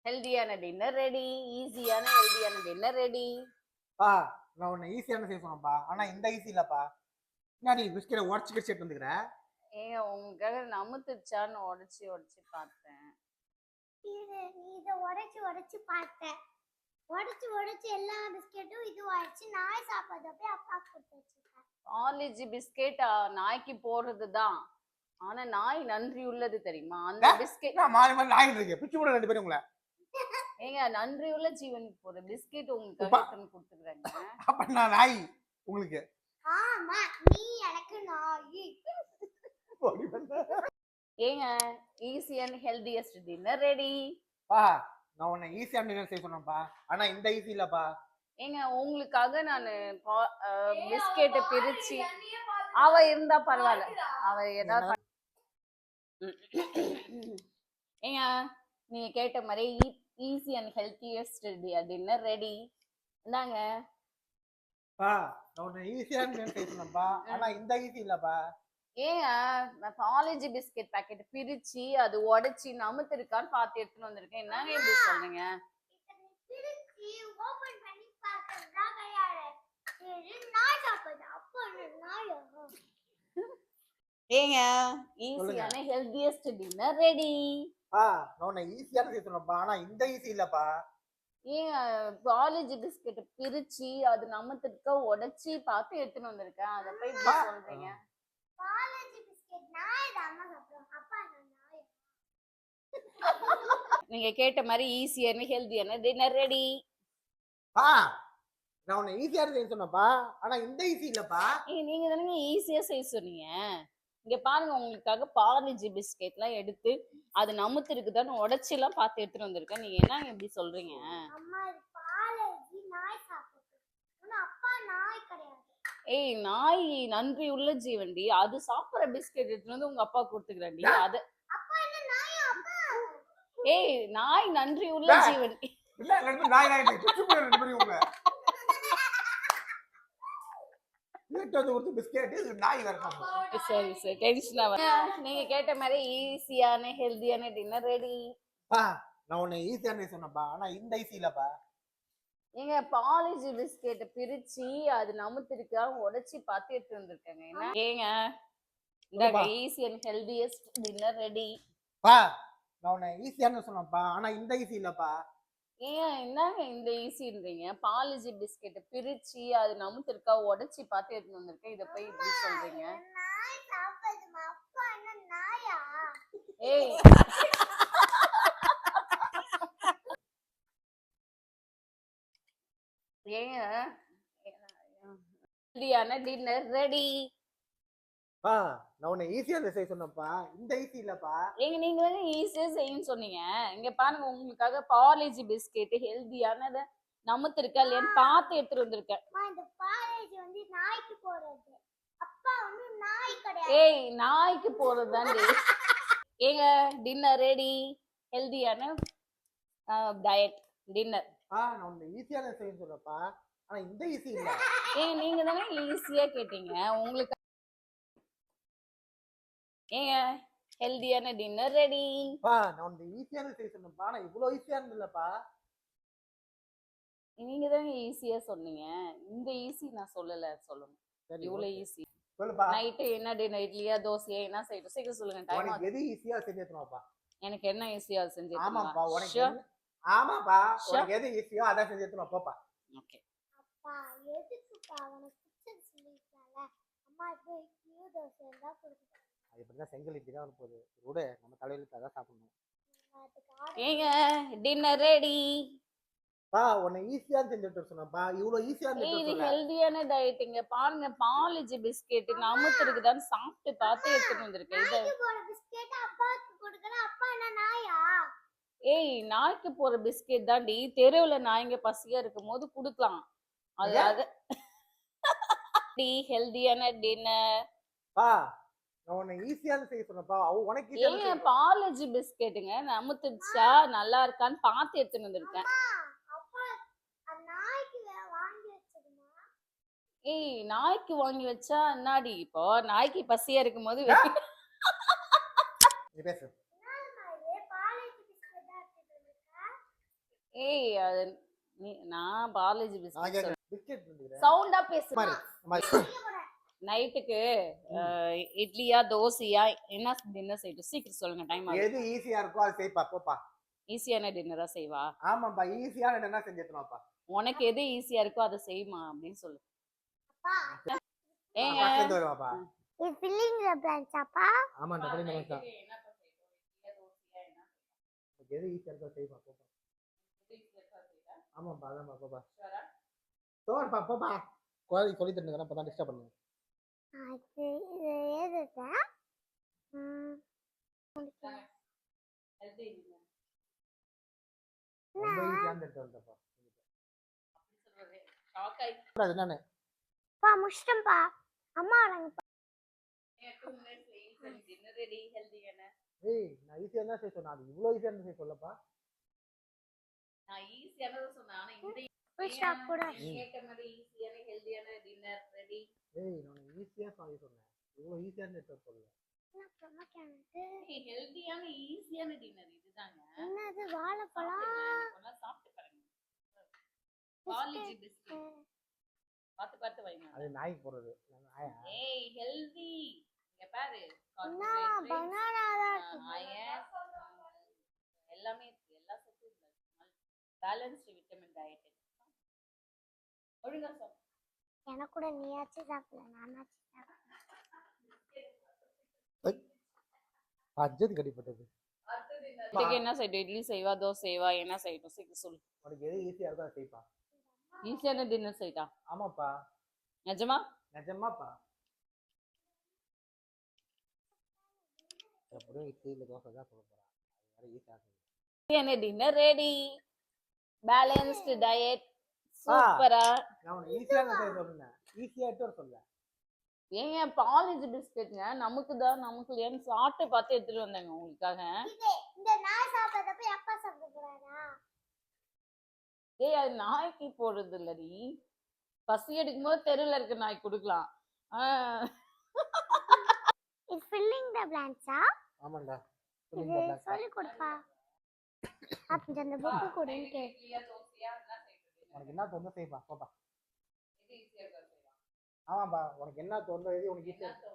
ஹெல்தியான dinner ready. ஈஸியான ஹெல்தியான டின்னர் ரெடி. பா நான் உன்னை ஈஸியான செய்ய சொன்னப்பா, ஆனா இந்த ஈஸி இல்லப்பா. நீ பிஸ்கெட்டை உடச்சு வச்சுட்டு வந்துக்கிற. ஏங்க உங்களுக்காக நமுத்துச்சான்னு உடச்சி உடச்சி பார்த்தேன். நீ இதை உடச்சு பார்த்தேன். உடச்சு எல்லா பிஸ்கெட்டும் இதுவாயிடுச்சு. நாய் சாப்பிட்றத அப்பா கொடுத்து வச்சிருக்கேன். காலேஜ் பிஸ்கெட் நாய்க்கு போடுறது தான். ஆனா நாய் நன்றி உள்ளது தெரியுமா? அந்த பிஸ்கெட் மாறி மாறி நாய் இருக்கு, பிச்சு போட ரெண்டு பேரும் உங்களை. ஏங்க நன்றி உள்ள ஜீவனுக்கு போற பிஸ்கெட் உங்களுக்கு கொடுத்துக்கிறாங்க. அப்ப நான் நாய் உங்களுக்கு? ஆமா, நீ எனக்கு நாய். ஏங்க ஈஸியான ஹெல்தியஸ்ட் டின்னர் ரெடி. பா நான் உன்னை ஈஸியான டின்னர் செய்ய சொன்னேன்ப்பா, ஆனா இந்த ஈஸி இல்லப்பா. ஏங்க உங்களுக்காக நான் பிஸ்கெட்டை பிரிச்சு அவ இருந்தா பரவாயில்ல, அவ ஏதாவது ஏங்க நீங்க கேட்ட மாதிரி easy and healthiest dinner ready. இந்தாங்க. பா நான் உன்னை ஈஸியான டின்னர் செய்ய சொன்னேன்ப்பா, ஆனா இந்த ஈஸி இல்லப்பா. ஏங்க நான் காலேஜ் பிஸ்கெட் பாக்கெட் பிரிச்சு அது உடைச்சி நமுத்து இருக்கான்னு பார்த்து எடுத்துன்னு வந்திருக்கேன். என்னங்க இப்படி சொல்றீங்க? ஏங்க ஈஸியான ஹெல்தியஸ்ட் டின்னர் ரெடி. நான் உன்னை ஈஸியான செய்ய சொன்னேன்ப்பா, ஆனா இந்த ஈஸி இல்லப்பா. ஏங்க காலேஜ் பிஸ்கெட் பிரிச்சு அது நமுத்துக்க உடைச்சி பார்த்து எடுத்துன்னு வந்திருக்கேன். அதை போய் இப்படி சொல்றீங்க? நீங்க கேட்ட மாதிரி ஈஸியான ஹெல்தியான டின்னர் ரெடி. நான் உன்னை ஈஸியான செய்ய சொன்னேன்ப்பா, ஆனா இந்த ஈஸி இல்லப்பா. நீங்க தானே ஈஸியா செய்ய சொன்னீங்க. இங்க பாருங்க, உங்களுக்காக பார்லேஜி பிஸ்கெட்லாம் எடுத்து அது நமுத்து இருக்குதான்னு உடைச்சி எல்லாம் பார்த்து எடுத்துட்டு வந்திருக்கேன். நீங்க என்ன எப்படி சொல்றீங்க? ஏய் நாய் நன்றி உள்ள ஜீவன்டி, அது சாப்பிடுற பிஸ்கெட் எடுத்துட்டு வந்து உங்க அப்பா கொடுத்துக்கிறாண்டி. அது ஏய் நாய் நன்றி உள்ள ஜீவன்டி. சரி சரி, டென்ஷனா வர. நீங்க கேட்ட மாதிரி ஈஸியான ஹெல்தியான டின்னர் ரெடி. நான் உன்னை ஈஸியான சொன்னப்பா, ஆனா இந்த ஈஸி இல்லப்பா. ஏங்க காலேஜ் பிஸ்கெட் பிரிச்சு அது நமுத்திருக்கா உடைச்சி பார்த்து எடுத்து வந்திருக்காங்க. என்ன ஏங்க இந்த easy and healthiest dinner ready. நான் உன்னை ஈஸியான சொன்னப்பா, ஆனா இந்த ஈஸி இல்லப்பா. ஏங்க என்னங்க இந்த ஈஸின்றீங்க? காலேஜ் பிஸ்கெட் பிரிச்சு அது நமுத்திருக்கா உடைச்சி பார்த்து எடுத்து வந்திருக்கேன். இதை போய் இப்படி சொல்றீங்க? ஏய் ஏங்க ஹெல்தியான டின்னர் ரெடி. நான் உன்னை ஈஸியா செய்ய சொன்னப்பா, இந்த ஈஸி இல்லப்பா. ஏங்க நீங்க தானே ஈஸியா செய்யணும்னு சொன்னீங்க. இங்க பாருங்க, உங்களுக்காக பார்லேஜ் பிஸ்கெட் ஹெல்தியானத நமுத்து இருக்கா இல்லையான்னு பார்த்து எடுத்துட்டு வந்திருக்கேன். ஏய் நாய்க்கு போறது தாண்டி. ஏங்க டின்னர் ரெடி. ஹெல்தியான டயட் டின்னர். நான் உன்னை ஈஸியான செய்ய சொன்னப்பா, ஆனா இந்த ஈஸி இல்ல. ஏங்க நீங்க தானே ஈஸியா கேட்டீங்க. உங்களுக்கு ஏங்க ஹெல்தியான டின்னர் ரெடி. நான் உன்னை ஈஸியான செய்ய சொன்னப்பா, ஆனா இவ்வளவு ஈஸியான இல்லப்பா. நீங்க தானே ஈஸியா சொன்னீங்க. இந்த ஈஸி நான் சொல்லல. சொல்லணும் இவ்வளவு ஈஸி. சொல்லுப்பா. நைட்டு என்ன டின்னர்? இட்லியா தோசையா என்ன செய்யணும்? சீக்கிரம் சொல்லுங்க. டைம் உனக்கு எது ஈஸியா செஞ்சுறோம்ப்பா. எனக்கு என்ன ஈஸியா செஞ்சு? ஆமாப்பா உனக்கு. ஆமாப்பா உனக்கு எது ஈஸியோ அத செஞ்சுறோம் போப்பா. ஓகே. அப்பா எதுக்குப்பா உனக்கு கிச்சன் சொல்லிட்டால? அம்மா இப்போ இட்லி தோசை எல்லாம் கொடுத்து அது இப்படிதான் செங்கல் இட்லி தான் வரப்போகுது. கூட நம்ம தலையிலுக்கு அதான் சாப்பிடணும். ஏங்க டின்னர் ரெடி. உன்னை ஈஸியா செஞ்சுட்டு சொன்னப்பா, இவ்வளவு ஈஸியா இது ஹெல்தியான டயட். இங்க பாருங்க, பார்லேஜ் பிஸ்கெட் நமுத்து இருக்குதான்னு சாப்பிட்டு பார்த்து எடுத்துட்டு வந்திருக்கேன். இது பிஸ்கெட் அப்பாக்கு கொடுக்கல. அப்பா என்ன நாயா? ஏய் நாய்க்கு போற பிஸ்கெட் தாண்டி. தெருவுல நாய்ங்க பசியா இருக்கும் போது குடுக்கலாம். அது அது ஹெல்தியான டின்னர். நான் உன்னை ஈஸியான செய்ய சொன்னப்பா, உனக்கு ஏங்க பார்லேஜ் பிஸ்கெட்டுங்க நமுத்துச்சா நல்லா இருக்கான்னு பார்த்து எடுத்துட்டு வந்திருக்கேன். ஏய் நாய்க்கு வாங்கி வச்சா என்னாடி? இப்போ நாய்க்கு பசியா இருக்கும் போது பேசு. ஏய் அது நான் பாலாஜி நான் பிஸ்கட் கேட்கறேன் பிஸ்கெட் இருந்துக்கிறேன் சவுண்டா பேசு மாதிரி மாதிரி நைட்டுக்கு இட்லியா தோசையா என்ன டின்னர் செய்யட்டும் சீக்கிரம் சொல்லுங்க டைம் ஆகுது எது ஈஸியா இருக்கோ அதை செய்ப்பா போப்பா ஈஸியான டின்னரா செய்வா ஆமாப்பா ஈஸியான என்ன செஞ்சுக்கணும்ப்பா உனக்கு எது ஈஸியா இருக்கோ அதை செய்யுமா அப்படின்னு சொல்லு அப்பா ஏங்க பக்கத்துல வருவாப்பா இது filling the blanks அப்பா ஆமாண்டா அப்படி நம்ம தான் எது ஈஸியா இருக்கோ செய்ப்பா போப்பா ஆமாப்பா அதான்ப்பா போப்பா சோர்ப்பா போப்பா குழந்தை சொல்லி தந்துக்கிறேன் அப்பதான் டிஸ்டர்ப் பண்ணுங்க அது இது எதுதா ரொம்ப ஈஸியான எடுத்து வந்தப்பா அது என்னன்னு பா முஷ்டம்பா அம்மா வராங்கப்பா ஏய் நான் ஈஸியா தான் செய்ய சொன்னேன் அது இவ்வளோ ஈஸியா செய்ய சொல்லப்பா நான் ஈஸியானது சொன்னேன் ஆனா இந்த புஷ்டா கூட கேட்ட மாதிரி ஈஸியான ஹெல்தியான டின்னர் ரெடி ஏய் நான் ஈஸியா செய்ய சொன்னேன் இவ்வளோ ஈஸியா எடுத்து சொல்லல ஹெல்தியான ஈஸியான டின்னர் இதுதாங்க என்னது வாழைப்பழம் சாப்பிடுங்க. சாப்பிட்டு பாருங்க காலேஜ் பிஸ்கட் பார்த்து பார்த்து வைங்க அது நாய்க்கு போடுறது நாயா ஏய் ஹெல்தி இங்க பாரு என்னவா பனானா தான் இருக்கு iron, எல்லாமே இருக்கு எல்லா சத்தும் இருக்கு பேலன்ஸ்டு விட்டமின் டயட் ஒழுங்கா சாப்பிடு எனக்கு கூட நீயாச்சும் சாப்பிடல நானாச்சும் சாப்பிடல அஜது கடிப்பட்டது இதுக்கு என்ன செய்யட்டும் இட்லி செய்வா தோசை செய்வா என்ன செய்யட்டும் சீக்கிரம் சொல்லு உனக்கு எது ஈஸியா இருக்கோ அதை செய்ப்பா ஈஸியான டின்னர் செய்யட்டா ஆமாப்பா நிஜமா நிஜமாப்பா எப்படியும் இட்லி இல்லை தோசை தான் சொல்ல போறான் அது வேற ஈஸியா ஈஸியான டின்னர் ரெடி பேலன்ஸ்டு டயட் சூப்பரா நான் உனக்கு ஈஸியான செய்ய சொல்லுங்க ஈஸியா எடுத்து சொல்ல ஏங்க பாலேஜ் பிஸ்கெட்ங்க நமக்கு தான் நமக்கு இல்லையான்னு சாப்பிட்டு பார்த்து எடுத்துட்டு வந்தாங்க உங்களுக்காக இது இந்த நாய் சாப்பிட்டதப்ப அப்பா சாப்பிட போறாரா ஏய் அது நாய்க்கு போடுறது இல்லடி பசி எடுக்கும்போது தெருவில் இருக்க நாய் கொடுக்கலாம் இது filling the blanks ஆமாண்டா இது சொல்லி கொடுப்பா அப்ப அந்த புக்கு கொடுங்க உனக்கு என்ன தோணுதோ செய்ப்பா போப்பா ஆமாப்பா உனக்கு என்ன தோணுதோ எது உனக்கு ஈஸியா இருக்குப்பா